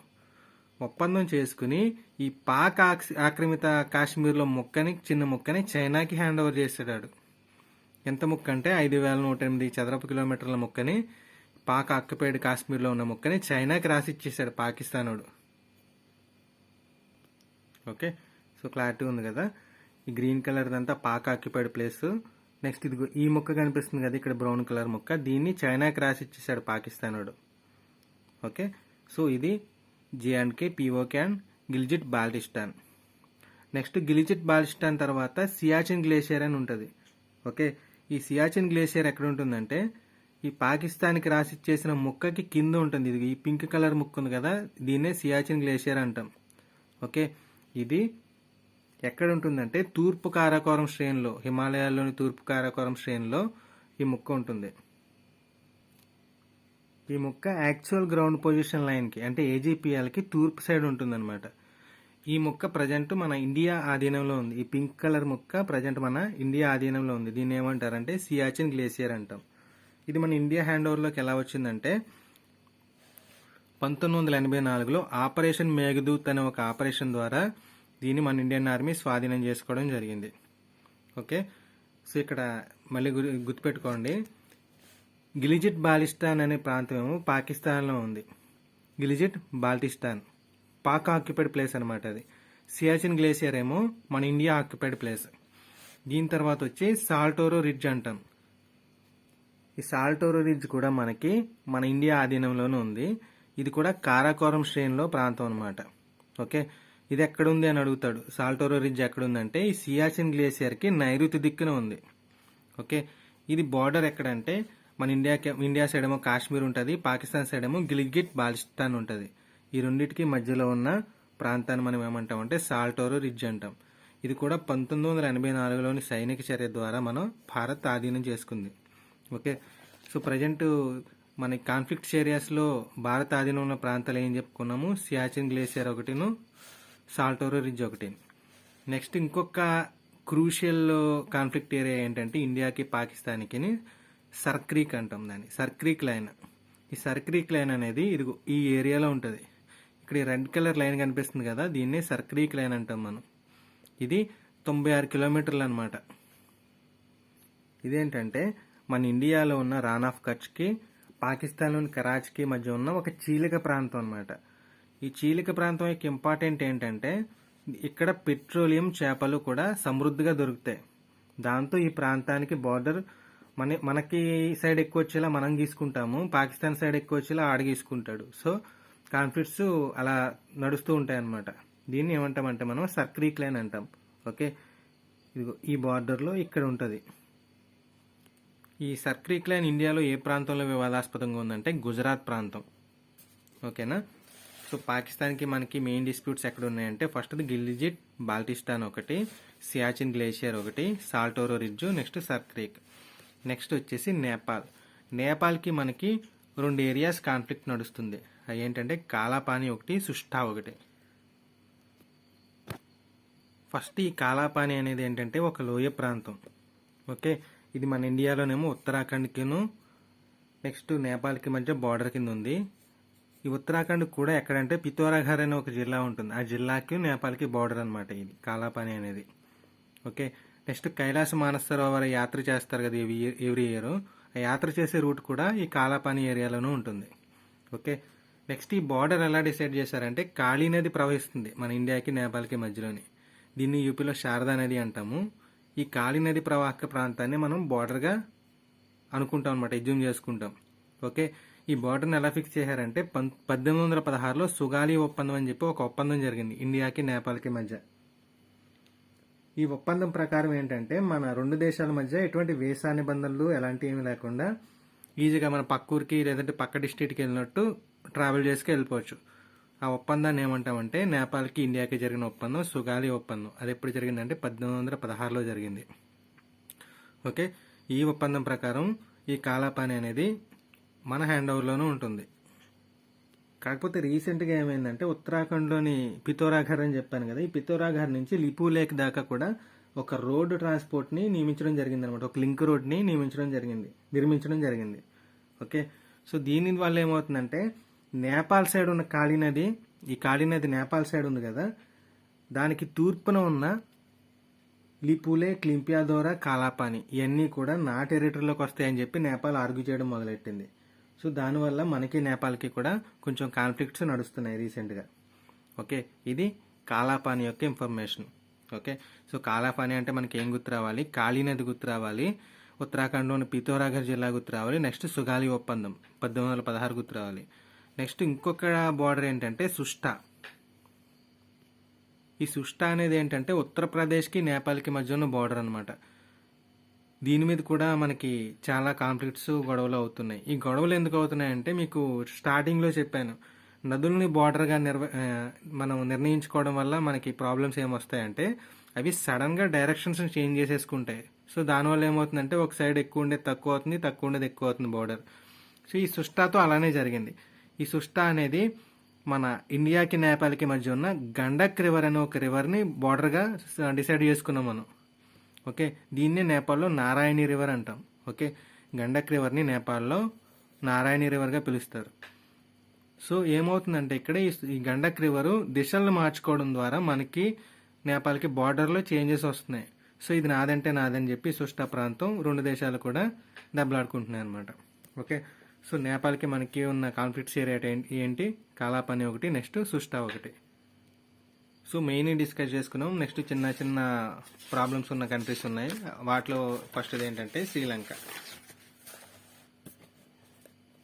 ఒప్పందం చేసుకుని ఈ పాక్ ఆక్రమిత కాశ్మీర్లో చిన్న ముక్కని చైనాకి హ్యాండ్ ఓవర్ చేసాడు. ఎంత ముక్క అంటే 5,108 చదరపు కిలోమీటర్ల ముక్కని, పాక్ ఆక్యుపైడ్ కాశ్మీర్లో ఉన్న ముక్కని చైనాకి రాసి ఇచ్చేసాడు పాకిస్తానోడు. ఓకే, సో క్లారిటీ ఉంది కదా. ఈ గ్రీన్ కలర్ అంతా పాక్ ఆక్యుపైడ్ ప్లేస్. నెక్స్ట్ ఇది ఈ ముక్క కనిపిస్తుంది కదా ఇక్కడ బ్రౌన్ కలర్ ముక్క, దీన్ని చైనాకి రాసి ఇచ్చేసాడు పాకిస్తానోడు. ఓకే, సో ఇది J and K, PoK and Gilgit Baltistan. Next Gilgit Baltistan తర్వాత సియాచిన్ గ్లేషియర్ అని ఉంటుంది. ఓకే, ఈ సియాచిన్ గ్లేషియర్ ఎక్కడ ఉంటుందంటే ఈ పాకిస్తాన్కి రాసిచ్చేసిన ముక్కకి కింద ఉంటుంది. ఇది ఈ పింక్ కలర్ ముక్క ఉంది కదా, దీన్నే సియాచిన్ గ్లేషియర్ అంటాం. ఓకే, ఇది ఎక్కడ ఉంటుందంటే తూర్పు కారాకోరం శ్రేణిలో, హిమాలయాల్లోని తూర్పు కారాకోరం శ్రేణిలో ఈ ముక్క ఉంటుంది. ఈ ముక్క యాక్చువల్ గ్రౌండ్ పొజిషన్ లైన్కి అంటే ఏజీపీఎల్కి తూర్పు సైడ్ ఉంటుందన్నమాట. ఈ ముక్క ప్రజెంట్ మన ఇండియా ఆధీనంలో ఉంది. ఈ పింక్ కలర్ ముక్క ప్రజెంట్ మన ఇండియా ఆధీనంలో ఉంది. దీన్ని ఏమంటారంటే సియాచిన్ గ్లేషియర్ అంటాం. ఇది మన ఇండియా హ్యాండ్ ఓవర్లోకి ఎలా వచ్చిందంటే 1984లో ఆపరేషన్ మేఘదూత్ అనే ఒక ఆపరేషన్ ద్వారా దీన్ని మన ఇండియన్ ఆర్మీ స్వాధీనం చేసుకోవడం జరిగింది. ఓకే, సో ఇక్కడ మళ్ళీ గుర్తుపెట్టుకోండి, గిల్జిట్ బాల్టిస్తాన్ అనే ప్రాంతం ఏమో పాకిస్తాన్లో ఉంది. గిల్జిట్ బాల్టిస్తాన్ పాక్ ఆక్యుపైడ్ ప్లేస్ అనమాట. అది సియాచిన్ గ్లేషియర్ ఏమో మన ఇండియా ఆక్యుపైడ్ ప్లేస్. దీని తర్వాత వచ్చి సాల్టోరో రిడ్జ్ అంటాం. ఈ సాల్టోరో రిడ్జ్ కూడా మనకి మన ఇండియా ఆధీనంలోనే ఉంది. ఇది కూడా కారాకోరం శ్రేణిలో ప్రాంతం అనమాట. ఓకే, ఇది ఎక్కడుంది అని అడుగుతాడు. సాల్టోరో రిడ్జ్ ఎక్కడుందంటే ఈ సియాచిన్ గ్లేషియర్కి నైరుతి దిక్కున ఉంది. ఓకే, ఇది బార్డర్ ఎక్కడంటే మన ఇండియా సైడ్ ఏమో కాశ్మీర్ ఉంటుంది, పాకిస్తాన్ సైడ్ ఏమో గిల్జిట్ బాల్టిస్తాన్ ఉంటుంది. ఈ రెండింటికి మధ్యలో ఉన్న ప్రాంతాన్ని మనం ఏమంటామంటే సాల్టోరో రిడ్జ్ అంటాం. ఇది కూడా 1984లోని సైనిక చర్య ద్వారా మనం భారత్ ఆధీనం చేసుకుంది. ఓకే, సో ప్రజెంట్ మన కాన్ఫ్లిక్ట్స్ ఏరియాస్లో భారత్ ఆధీనం ఉన్న ప్రాంతాలు ఏం చెప్పుకున్నాము, సియాచిన్ గ్లేషియర్ ఒకటిను, సాల్టోరో రిడ్జ్ ఒకటి. నెక్స్ట్ ఇంకొక క్రూషియల్ కాన్ఫ్లిక్ట్ ఏరియా ఏంటంటే ఇండియాకి పాకిస్తాన్కి సర్క్రీక్ అంటాం దాన్ని, సర్క్రీక్ లైన్. ఈ సర్క్రీక్ లైన్ అనేది ఇదిగో ఈ ఏరియాలో ఉంటుంది. ఇక్కడ ఈ రెడ్ కలర్ లైన్ కనిపిస్తుంది కదా, దీన్ని సర్క్రీక్ లైన్ అంటాం మనం. ఇది 96 కిలోమీటర్లు అనమాట. ఇదేంటంటే మన ఇండియాలో ఉన్న రాన్ ఆఫ్ కచ్కి పాకిస్తాన్లోని కరాచీకి మధ్య ఉన్న ఒక చీలిక ప్రాంతం అనమాట. ఈ చీలిక ప్రాంతం యొక్క ఇంపార్టెంట్ ఏంటంటే ఇక్కడ పెట్రోలియం చేపలు కూడా సమృద్ధిగా దొరుకుతాయి. దాంతో ఈ ప్రాంతానికి బార్డర్ మనకి సైడ్ ఎక్కువ వచ్చేలా మనం గీసుకుంటాము, పాకిస్తాన్ సైడ్ ఎక్కువ వచ్చేలా ఆడ గీసుకుంటాడు. సో కాన్ఫ్లిక్ట్స్ అలా నడుస్తూ ఉంటాయి అన్నమాట. దీన్ని ఏమంటామంటే మనం సర్క్రీక్ లైన్ అంటాం. ఓకే, ఇదిగో ఈ బార్డర్లో ఇక్కడ ఉంటుంది. ఈ సర్క్రీక్ లైన్ ఇండియాలో ఏ ప్రాంతంలో వివాదాస్పదంగా ఉందంటే గుజరాత్ ప్రాంతం. ఓకేనా, సో పాకిస్తాన్కి మనకి మెయిన్ డిస్ప్యూట్స్ ఎక్కడ ఉన్నాయంటే ఫస్ట్ గిల్జిట్ బాల్టిస్తాన్ ఒకటి, సియాచిన్ గ్లేషియర్ ఒకటి, Saltoro ridge, next Sir Creek. Next వచ్చేసి నేపాల్కి మనకి 2 ఏరియాస్ కాన్ఫ్లిక్ట్ నడుస్తుంది. అవి ఏంటంటే కాలాపాని ఒకటి, సుష్టా ఒకటి. ఫస్ట్ ఈ కాలాపాని అనేది ఏంటంటే ఒక లోయ ప్రాంతం. ఓకే, ఇది మన ఇండియాలోనేమో ఉత్తరాఖండ్కిను నెక్స్ట్ నేపాల్కి మధ్య బార్డర్ కింద ఉంది. ఈ ఉత్తరాఖండ్ కూడా ఎక్కడంటే పితోరాఘర్ అనే ఒక జిల్లా ఉంటుంది. ఆ జిల్లాకి నేపాల్కి బార్డర్ అనమాట ఇది కాలాపాని అనేది. ఓకే, నెక్స్ట్ కైలాస మానసరోవర యాత్ర చేస్తారు కదా ఎవ్రీ ఇయర్, ఆ యాత్ర చేసే రూట్ కూడా ఈ కాలాపాని ఏరియాలోనూ ఉంటుంది. ఓకే, నెక్స్ట్ ఈ బార్డర్ ఎలా డిసైడ్ చేశారంటే కాళీ నది ప్రవహిస్తుంది మన ఇండియాకి నేపాల్కి మధ్యలోని. దీన్ని యూపీలో శారదా నది అంటాము. ఈ కాళీ నది ప్రవాహక ప్రాంతాన్ని మనం బార్డర్గా అనుకుంటాం అనమాట, ఎజ్యూమ్ చేసుకుంటాం. ఓకే, ఈ బార్డర్ని ఎలా ఫిక్స్ చేశారంటే 1816లో సుగాలి ఒప్పందం అని చెప్పి ఒక ఒప్పందం జరిగింది ఇండియాకి నేపాల్కి మధ్య. ఈ ఒప్పందం ప్రకారం ఏంటంటే మన రెండు దేశాల మధ్య ఎటువంటి వీసా నిబంధనలు ఎలాంటివి ఏమీ లేకుండా ఈజీగా మన పక్క ఊరికి లేదంటే పక్క డిస్ట్రిక్ట్కి వెళ్ళినట్టు ట్రావెల్ చేసుకు వెళ్ళిపోవచ్చు. ఆ ఒప్పందాన్ని ఏమంటామంటే నేపాల్కి ఇండియాకి జరిగిన ఒప్పందం సుగాలి ఒప్పందం. అది ఎప్పుడు జరిగిందంటే 1816లో జరిగింది. ఓకే, ఈ ఒప్పందం ప్రకారం ఈ కాలాపాని అనేది మన హ్యాండ్ ఓవర్లోనూ ఉంటుంది. కాకపోతే రీసెంట్గా ఏమైందంటే ఉత్తరాఖండ్లోని పితోరాఘర్ అని చెప్పాను కదా, ఈ పితోరాఘర్ నుంచి లిపు లేక్ దాకా కూడా ఒక రోడ్డు ట్రాన్స్పోర్ట్ని నియమించడం జరిగింది అనమాట. ఒక లింక్ రోడ్ని నిర్మించడం జరిగింది. ఓకే, సో దీని వల్ల ఏమవుతుందంటే నేపాల్ సైడ్ ఉన్న ఈ కాళీ నది నేపాల్ సైడ్ ఉంది కదా, దానికి తూర్పున ఉన్న లిపులే, క్లింపియాదోరా, కాలాపాని ఇవన్నీ కూడా నా టెరిటరీలోకి వస్తాయని చెప్పి నేపాల్ ఆర్గ్యూ చేయడం మొదలెట్టింది. సో దానివల్ల మనకి నేపాల్కి కూడా కొంచెం కాన్ఫ్లిక్ట్స్ నడుస్తున్నాయి రీసెంట్గా. ఓకే, ఇది కాలాపాని యొక్క ఇన్ఫర్మేషన్. ఓకే, సో కాలాపాని అంటే మనకి ఏం గుర్తు రావాలి? కాళీ నది గుర్తు రావాలి, ఉత్తరాఖండ్లోని పితోరాఘర్ జిల్లా గుర్తు రావాలి, నెక్స్ట్ సుగాలి ఒప్పందం 1816 గుర్తు రావాలి. నెక్స్ట్ ఇంకొక బార్డర్ ఏంటంటే సుష్టా. ఈ సుష్టా అనేది ఏంటంటే ఉత్తరప్రదేశ్కి నేపాల్కి మధ్య ఉన్న బార్డర్ అనమాట. దీని మీద కూడా మనకి చాలా కాన్ఫ్లిక్ట్స్, గొడవలు అవుతున్నాయి. ఈ గొడవలు ఎందుకు అవుతున్నాయంటే మీకు స్టార్టింగ్లో చెప్పాను, నదుల్ని బార్డర్గా మనం నిర్ణయించుకోవడం వల్ల మనకి ప్రాబ్లమ్స్ ఏమొస్తాయంటే అవి సడన్గా డైరెక్షన్స్ చేంజ్ చేసేసుకుంటాయి. సో దానివల్ల ఏమవుతుందంటే ఒక సైడ్ ఎక్కువ ఉండేది తక్కువ అవుతుంది, తక్కువ ఉండేది ఎక్కువ అవుతుంది బార్డర్. సో ఈ సుష్టాతో అలానే జరిగింది. ఈ సుష్టా అనేది మన ఇండియాకి నేపాల్కి మధ్య ఉన్న గండక్ రివర్ అనే ఒక రివర్ని బార్డర్గా డిసైడ్ చేసుకున్నాం మనం. ఓకే, దీన్నే నేపాల్లో నారాయణి రివర్ అంటాం. ఓకే, గండక్ రివర్ని నేపాల్లో నారాయణి రివర్గా పిలుస్తారు. సో ఏమవుతుందంటే ఇక్కడ ఈ గండక్ రివరు దిశలను మార్చుకోవడం ద్వారా మనకి నేపాల్కి బార్డర్లో చేంజెస్ వస్తున్నాయి. సో ఇది నాదంటే నాదని చెప్పి సుష్టా ప్రాంతం రెండు దేశాలు కూడా దెబ్బలాడుకుంటున్నాయి అనమాట. ఓకే, సో నేపాల్కి మనకి ఉన్న కాన్ఫ్లిక్ట్స్ ఏరియా ఏంటి? కాలాపాని ఒకటి, నెక్స్ట్ సుష్టా ఒకటి. సో మెయిన్ డిస్కస్ చేసుకున్నాం. నెక్స్ట్ చిన్న చిన్న ప్రాబ్లమ్స్ ఉన్న కంట్రీస్ ఉన్నాయి. వాటిలో ఫస్ట్ ఏంటంటే శ్రీలంక.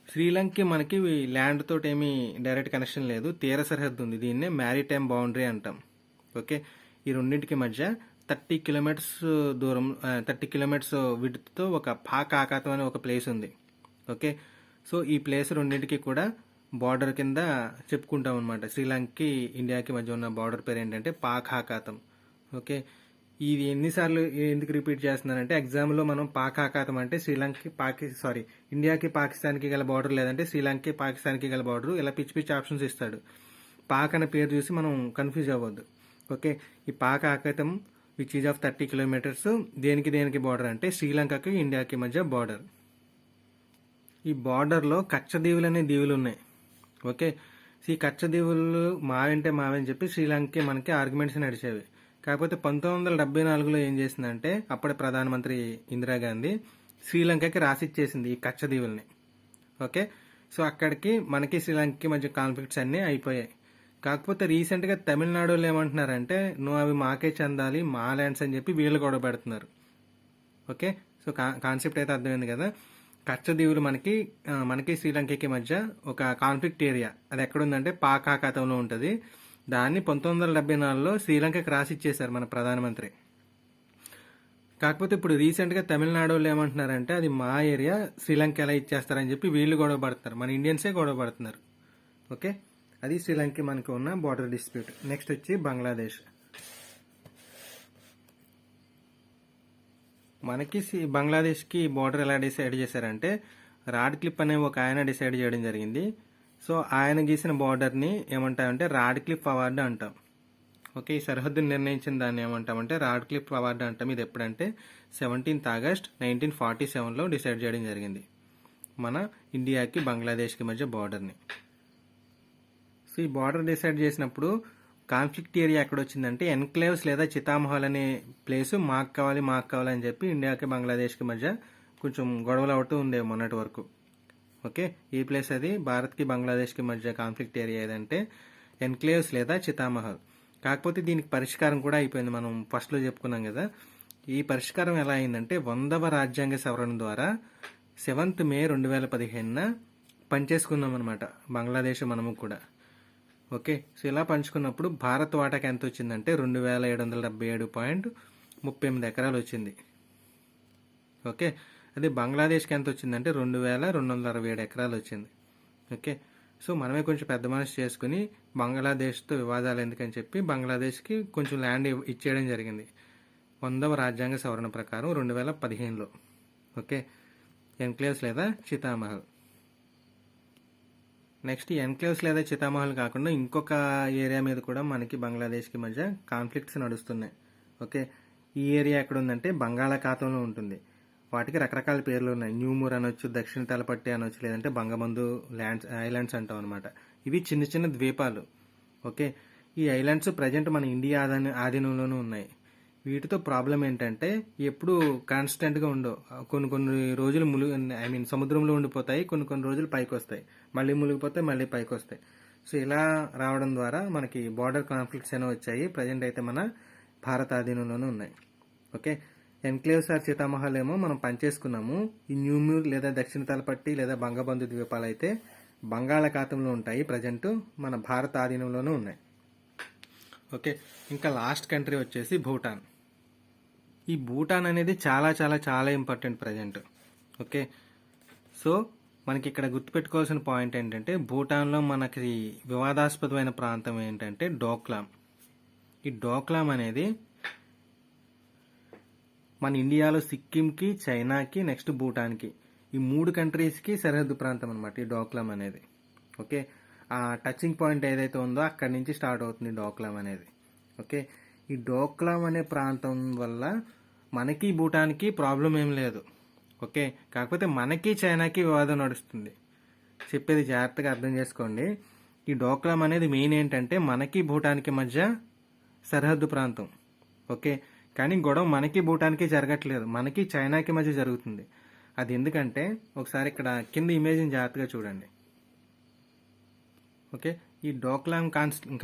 శ్రీలంకకి మనకి ల్యాండ్ తోటి ఏమీ డైరెక్ట్ కనెక్షన్ లేదు, తీర సరిహద్దు ఉంది. దీన్నే మ్యారిటైమ్ బౌండరీ అంటాం. ఓకే, ఈ రెండింటికి మధ్య 30 కిలోమీటర్స్ దూరం, 30 కిలోమీటర్స్ విడ్త్తో ఒక పాక్ ఆకాతం అనే ఒక ప్లేస్ ఉంది. ఓకే, సో ఈ ప్లేస్ రెండింటికి కూడా బార్డర్ కింద చెప్పుకుంటాం అనమాట. శ్రీలంకకి ఇండియాకి మధ్య ఉన్న బార్డర్ పేరు ఏంటంటే పాక్ ఆకాతం. ఓకే, ఇది ఎన్నిసార్లు ఎందుకు రిపీట్ చేస్తున్నానంటే ఎగ్జామ్లో మనం పాక్ ఆకాతం అంటే ఇండియాకి పాకిస్తాన్కి గల బార్డర్, లేదంటే శ్రీలంకకి పాకిస్తాన్కి గల బార్డర్, ఇలా పిచ్చి పిచ్చి ఆప్షన్స్ ఇస్తాడు. పాక్ అనే పేరు చూసి మనం కన్ఫ్యూజ్ అవ్వద్దు. ఓకే, ఈ పాక్ ఆకాతం విచ్ ఈజ్ ఆఫ్ 30 కిలోమీటర్స్ దేనికి బార్డర్ అంటే శ్రీలంకకి ఇండియాకి మధ్య బార్డర్. ఈ బార్డర్లో కచ్చదీవులు అనే దీవులు ఉన్నాయి. ఓకే, ఈ కచ్చదీవులు మావంటే మావని చెప్పి శ్రీలంకకి మనకి ఆర్గ్యుమెంట్స్ నడిచేవి. కాకపోతే 1974లో ఏం చేసిందంటే అప్పటి ప్రధానమంత్రి ఇందిరాగాంధీ శ్రీలంకకి రాసిచ్చేసింది ఈ కచ్చదీవుల్ని. ఓకే, సో అక్కడికి మనకి శ్రీలంకకి మధ్య కాన్ఫ్లిక్ట్స్ అన్నీ అయిపోయాయి. కాకపోతే రీసెంట్గా తమిళనాడులో ఏమంటున్నారంటే నువ్వు అవి మాకే చెందాలి, మా ల్యాండ్స్ అని చెప్పి వీళ్ళు గొడవ పెడుతున్నారు. ఓకే, సో కాన్సెప్ట్ అయితే అర్థమైంది కదా. కచ్చదీవులు మనకి శ్రీలంకకి మధ్య ఒక కాన్ఫ్లిక్ట్ ఏరియా. అది ఎక్కడుందంటే పాక్ ఆకాతంలో ఉంటుంది. దాన్ని 1974లో శ్రీలంకకి రాసిచ్చేశారు మన ప్రధానమంత్రి. కాకపోతే ఇప్పుడు రీసెంట్గా తమిళనాడులో ఏమంటున్నారంటే అది మా ఏరియా, శ్రీలంక ఎలా ఇచ్చేస్తారని చెప్పి వీళ్ళు గొడవ పడుతున్నారు, మన ఇండియన్సే గొడవ పడుతున్నారు. ఓకే, అది శ్రీలంకకి మనకు ఉన్న బార్డర్ డిస్ప్యూట్. నెక్స్ట్ వచ్చి బంగ్లాదేశ్. మనకి బంగ్లాదేశ్కి బార్డర్ ఎలా డిసైడ్ చేశారంటే రాడ్ క్లిప్ అనే ఒక ఆయన డిసైడ్ చేయడం జరిగింది. సో ఆయన గీసిన బార్డర్ని ఏమంటామంటే రాడ్ క్లిప్ అవార్డు అంటాం. ఓకే, ఈ సరిహద్దుని నిర్ణయించిన దాన్ని ఏమంటామంటే రాడ్ క్లిప్ అవార్డు అంటాం. ఇది ఎప్పుడంటే 17th ఆగస్ట్ 1947లో డిసైడ్ చేయడం జరిగింది మన ఇండియాకి బంగ్లాదేశ్కి మధ్య బార్డర్ని. సో ఈ బార్డర్ డిసైడ్ చేసినప్పుడు కాన్ఫ్లిక్ట్ ఏరియా ఎక్కడ వచ్చిందంటే ఎన్క్లేవ్స్ లేదా చితామహల్ అనే ప్లేసు మాకు కావాలని చెప్పి ఇండియాకి బంగ్లాదేశ్కి మధ్య కొంచెం గొడవలు అవుతూ ఉండేవి మొన్నటి వరకు. ఓకే, ఈ ప్లేస్ అది భారత్కి బంగ్లాదేశ్కి మధ్య కాన్ఫ్లిక్ట్ ఏరియా ఏదంటే ఎన్క్లేవ్స్ లేదా చితామహల్. కాకపోతే దీనికి పరిష్కారం కూడా అయిపోయింది. మనం ఫస్ట్లో చెప్పుకున్నాం కదా. ఈ పరిష్కారం ఎలా అయిందంటే 100వ రాజ్యాంగ సవరణ ద్వారా 7th మే 2015న పంచేసుకున్నాం అనమాట, బంగ్లాదేశ్ మనము కూడా. ఓకే, సో ఇలా పంచుకున్నప్పుడు భారత్ వాటాకి ఎంత వచ్చిందంటే 2777.38 ఎకరాలు వచ్చింది. ఓకే, అది బంగ్లాదేశ్కి ఎంత వచ్చిందంటే 2267 ఎకరాలు వచ్చింది. ఓకే, సో మనమే కొంచెం పెద్ద మనసు చేసుకుని బంగ్లాదేశ్తో వివాదాలు ఎందుకని చెప్పి బంగ్లాదేశ్కి కొంచెం ల్యాండ్ ఇచ్చేయడం జరిగింది 100వ రాజ్యాంగ సవరణ ప్రకారం 2015లో. ఓకే, ఎన్క్లేవ్స్ లేదా చితామహల్. నెక్స్ట్ ఎన్క్లేవ్స్ లేదా చితామహల్ కాకుండా ఇంకొక ఏరియా మీద కూడా మనకి బంగ్లాదేశ్కి మధ్య కాన్ఫ్లిక్ట్స్ నడుస్తున్నాయి. ఓకే, ఈ ఏరియా ఎక్కడ ఉందంటే బంగాళాఖాతంలో ఉంటుంది. వాటికి రకరకాల పేర్లు ఉన్నాయి. న్యూమూర్ అనొచ్చు, దక్షిణ తలపట్టి అనొచ్చు, లేదంటే బంగబంధు ఐలాండ్స్ అంటాం అనమాట. ఇవి చిన్న చిన్న ద్వీపాలు. ఓకే, ఈ ఐలాండ్స్ ప్రజెంట్ మన ఇండియా ఆధీనంలోనూ ఉన్నాయి. వీటితో ప్రాబ్లం ఏంటంటే ఎప్పుడు కాన్స్టెంట్గా ఉండవు. కొన్ని రోజులు సముద్రంలో ఉండిపోతాయి, కొన్ని రోజులు పైకి వస్తాయి, మళ్ళీ మునిగిపోతాయి, మళ్ళీ పైకి వస్తాయి. సో ఇలా రావడం ద్వారా మనకి బార్డర్ కాన్ఫ్లిక్ట్స్ అనేవి వచ్చాయి. ప్రజెంట్ అయితే మన భారత ఆధీనంలోనూ ఉన్నాయి. ఓకే, ఎన్క్లేవ్స్ ఆర్ చితామహల్ ఏమో మనం పనిచేసుకున్నాము. ఈ న్యూమ్యూర్ లేదా దక్షిణ తలపట్టి లేదా బంగబంధు ద్వీపాలు అయితే బంగాళాఖాతంలో ఉంటాయి, ప్రజెంట్ మన భారత ఆధీనంలోనూ ఉన్నాయి. ఓకే, ఇంకా లాస్ట్ కంట్రీ వచ్చేసి భూటాన్. ఈ భూటాన్ అనేది చాలా చాలా చాలా ఇంపార్టెంట్ ప్రజెంట్. ఓకే, సో మనకి ఇక్కడ గుర్తుపెట్టుకోవాల్సిన పాయింట్ ఏంటంటే భూటాన్లో మనకి వివాదాస్పదమైన ప్రాంతం ఏంటంటే డోక్లాం. ఈ డోక్లాం అనేది మన ఇండియాలో సిక్కింకి, చైనాకి, నెక్స్ట్ భూటాన్కి, ఈ 3 కంట్రీస్కి సరిహద్దు ప్రాంతం అనమాట ఈ డోక్లాం అనేది. ఓకే, ఆ టచింగ్ పాయింట్ ఏదైతే ఉందో అక్కడి నుంచి స్టార్ట్ అవుతుంది డోక్లాం అనేది. ఓకే, ఈ డోక్లాం అనే ప్రాంతం వల్ల మనకి భూటాన్కి ప్రాబ్లం ఏం లేదు. ఓకే, కాకపోతే మనకి చైనాకి వివాదం నడుస్తుంది. చెప్పేది జాగ్రత్తగా అర్థం చేసుకోండి. ఈ డోక్లాం అనేది మెయిన్ ఏంటంటే మనకి భూటాన్కి మధ్య సరిహద్దు ప్రాంతం. ఓకే, కానీ గొడవ మనకి భూటాన్కి జరగట్లేదు, మనకి చైనాకి మధ్య జరుగుతుంది. అది ఎందుకంటే ఒకసారి ఇక్కడ కింద ఇమేజ్ని జాగ్రత్తగా చూడండి. ఓకే, ఈ డోక్లాం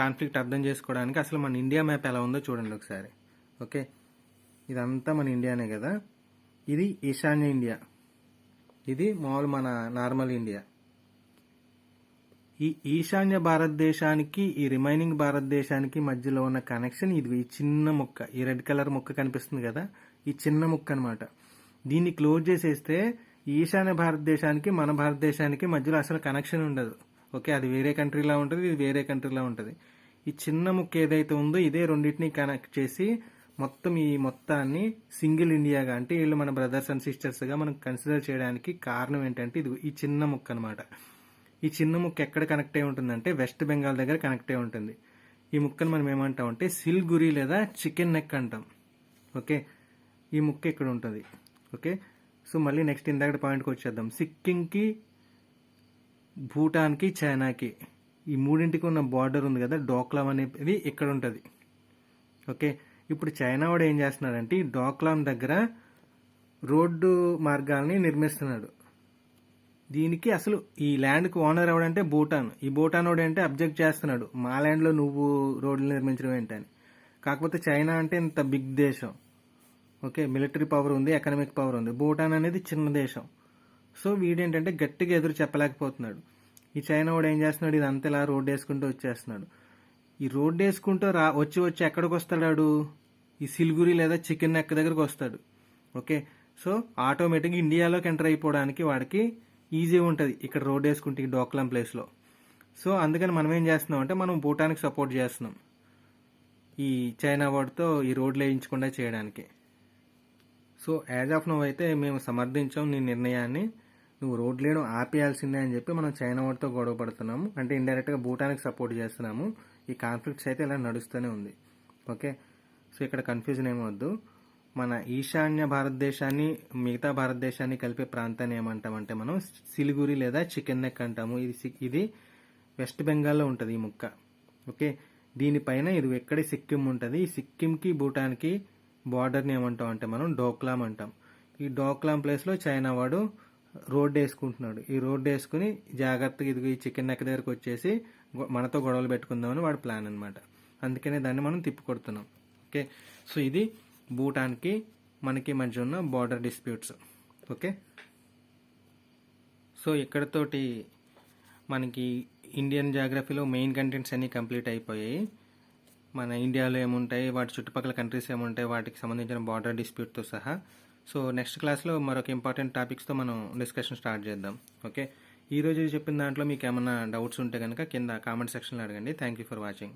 కాన్ఫ్లిక్ట్ అర్థం చేసుకోవడానికి అసలు మన ఇండియా మ్యాప్ ఎలా ఉందో చూడండి ఒకసారి. ఓకే, ఇదంతా మన ఇండియానే కదా. ఇది ఈశాన్య ఇండియా, ఇది మామూలు మన నార్మల్ ఇండియా. ఈ ఈశాన్య భారతదేశానికి ఈ రిమైనింగ్ భారతదేశానికి మధ్యలో ఉన్న కనెక్షన్ ఇది. ఈ చిన్న ముక్క, ఈ రెడ్ కలర్ ముక్క కనిపిస్తుంది కదా, ఈ చిన్న ముక్క అనమాట. దీన్ని క్లోజ్ చేసేస్తే ఈశాన్య భారతదేశానికి మన భారతదేశానికి మధ్యలో అసలు కనెక్షన్ ఉండదు. ఓకే, అది వేరే కంట్రీలా ఉంటుంది, ఇది వేరే కంట్రీలా ఉంటుంది. ఈ చిన్న ముక్క ఏదైతే ఉందో ఇదే రెండింటిని కనెక్ట్ చేసి ఈ మొత్తాన్ని సింగిల్ ఇండియాగా, అంటే వీళ్ళు మన బ్రదర్స్ అండ్ సిస్టర్స్గా మనం కన్సిడర్ చేయడానికి కారణం ఏంటంటే ఇది ఈ చిన్న ముక్క అనమాట. ఈ చిన్న ముక్క ఎక్కడ కనెక్ట్ అయి ఉంటుందంటే వెస్ట్ బెంగాల్ దగ్గర కనెక్ట్ అయి ఉంటుంది. ఈ ముక్కను మనం ఏమంటామంటే సిల్గురి లేదా చికెన్ నెక్ అంటాం. ఓకే, ఈ ముక్క ఇక్కడ ఉంటుంది. ఓకే, సో మళ్ళీ నెక్స్ట్ ఇందాక పాయింట్కి వచ్చేద్దాం. సిక్కింకి, భూటాన్కి, చైనాకి ఈ మూడింటికి ఉన్న బార్డర్ ఉంది కదా, డోక్లాం అనేది ఇక్కడ ఉంటుంది. ఓకే, ఇప్పుడు చైనా వాడు ఏం చేస్తున్నాడంటే ఈ డోక్లాం దగ్గర రోడ్డు మార్గాల్ని నిర్మిస్తున్నాడు. దీనికి అసలు ఈ ల్యాండ్కి ఓనర్ ఎవడంటే భూటాన్. ఈ భూటాన్ వాడు అంటే అబ్జెక్ట్ చేస్తున్నాడు, మా ల్యాండ్లో నువ్వు రోడ్లు నిర్మించడం ఏంటని. కాకపోతే చైనా అంటే ఇంత బిగ్ దేశం. ఓకే, మిలిటరీ పవర్ ఉంది, ఎకనామిక్ పవర్ ఉంది. భూటాన్ అనేది చిన్న దేశం. సో వీడేంటంటే గట్టిగా ఎదురు చెప్పలేకపోతున్నాడు. ఈ చైనా వాడు ఏం చేస్తున్నాడు, ఇదంతా ఇలా రోడ్డు వేసుకుంటూ వచ్చేస్తున్నాడు. ఈ రోడ్డు వేసుకుంటూ వచ్చి ఎక్కడికి వస్తాడు, ఈ సిల్గురి లేదా చికెన్ నెక్ దగ్గరకు వస్తాడు. ఓకే, సో ఆటోమేటిక్గా ఇండియాలోకి ఎంటర్ అయిపోవడానికి వాడికి ఈజీ ఉంటుంది ఇక్కడ రోడ్ వేసుకుంటే ఈ డోక్లాం ప్లేస్లో. సో అందుకని మనం ఏం చేస్తున్నాం అంటే మనం భూటాన్కి సపోర్ట్ చేస్తున్నాం ఈ చైనా వాడితో ఈ రోడ్లు వేయించకుండా చేయడానికి. సో యాజ్ ఆఫ్ నౌ అయితే మేము సమర్థించాం నీ నిర్ణయాన్ని, నువ్వు రోడ్లు వేయడం ఆపేయాల్సిందే అని చెప్పి మనం చైనా వాడితో గొడవ పడుతున్నాము. అంటే ఇండైరెక్ట్గా భూటాన్కి సపోర్ట్ చేస్తున్నాము. ఈ కాన్ఫ్లిక్ట్స్ అయితే ఇలా నడుస్తూనే ఉంది. ఓకే, సో ఇక్కడ కన్ఫ్యూజన్ ఏమవద్దు. మన ఈశాన్య భారతదేశాన్ని మిగతా భారతదేశాన్ని కలిపే ప్రాంతాన్ని ఏమంటామంటే మనం సిలిగురి లేదా చికెన్ నెక్ అంటాము. ఇది వెస్ట్ బెంగాల్లో ఉంటుంది ఈ ముక్క. ఓకే, దీనిపైన ఇది ఎక్కడ సిక్కిం ఉంటుంది. ఈ సిక్కింకి భూటాన్కి బార్డర్ని ఏమంటాం అంటే మనం డోక్లాం అంటాం. ఈ డోక్లాం ప్లేస్లో చైనా వాడు రోడ్డు వేసుకుంటున్నాడు. ఈ రోడ్డు వేసుకుని జాగ్రత్తగా ఇది ఈ చికెన్ నెక్ దగ్గరకు వచ్చేసి మనతో గొడవలు పెట్టుకుందామని వాడు ప్లాన్ అనమాట. అందుకనే దాన్ని మనం తిప్పి కొడుతున్నాం. ఓకే, సో ఇది భూటాన్కి మనకి మధ్య ఉన్న బార్డర్ డిస్ప్యూట్స్. ఓకే, సో ఇక్కడతోటి మనకి ఇండియన్ జాగ్రఫీలో మెయిన్ కంటెంట్స్ అన్నీ కంప్లీట్ అయిపోయాయి. మన ఇండియాలో ఏముంటాయి, వాటి చుట్టుపక్కల కంట్రీస్ ఏముంటాయి, వాటికి సంబంధించిన బార్డర్ డిస్ప్యూట్తో సహా. సో నెక్స్ట్ క్లాస్లో మరొక ఇంపార్టెంట్ టాపిక్స్తో మనం డిస్కషన్ స్టార్ట్ చేద్దాం. ఓకే, ఈరోజు చెప్పిన దాంట్లో మీకు ఏమైనా డౌట్స్ ఉంటే కనుక కింద కామెంట్ సెక్షన్లో అడగండి. Thank you for watching.